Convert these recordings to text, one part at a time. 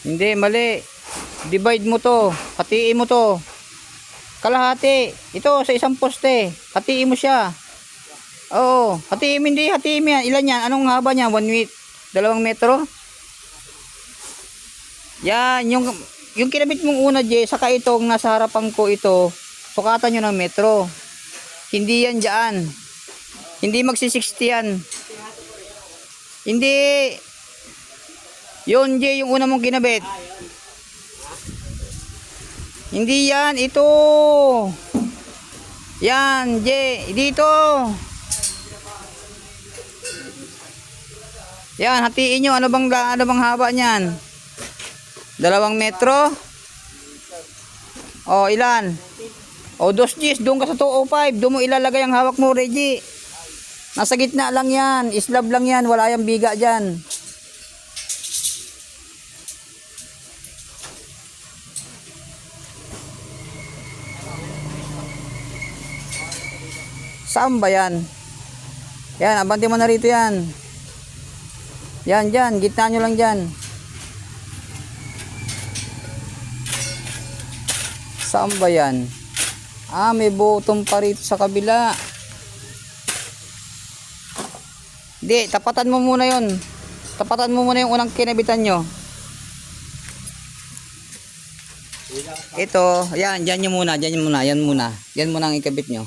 Hindi, mali. Divide mo to. Hatiin mo to. Kalahati. Ito sa isang poste. Hatiin mo siya. Oo. Hatiin mo, hindi. Hatiin mo yan. Ilan yan? Anong haba niya? 1 meter? 2 metro? Yan. Yung kinabit mong una, Jay. Saka itong nasa harapan ko ito. Sukatan nyo ng metro. Hindi yan dyan. Hindi magsi-60 yan. Hindi. Yun, Jay, yung una mong kinabit. Hindi yan, ito. Yan, Jay, dito. Yan, hatiin nyo. Ano bang haba niyan? 2 metro? O, ilan? O, 2 Gs. Doon ka sa 205. Doon mo ilalagay ang hawak mo, Reggie. Nasa gitna lang yan. Islab lang yan. Wala yung biga dyan. Saan ba yan? Yan, abante mo na rito yan. Yan, dyan. Gitna nyo lang dyan. Saan ba yan? Ah, may butong pa rito sa kabila. Hindi, tapatan mo muna yon. Tapatan mo muna yung unang kinabitan nyo. Ito, yan, dyan nyo muna. Dyan nyo muna, yan muna. Yan muna ang ikabit nyo.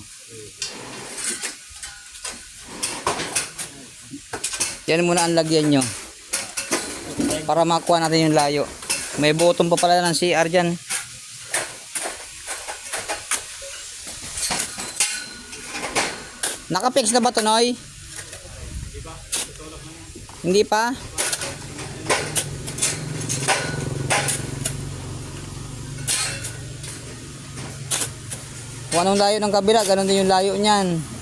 Yan muna ang lagyan nyo. Para makuha natin yung layo. May button pa pala ng CR dyan. Nakapix na ba ito, Noy? Hindi pa? Kung anong layo ng kabila, ganun din yung layo niyan.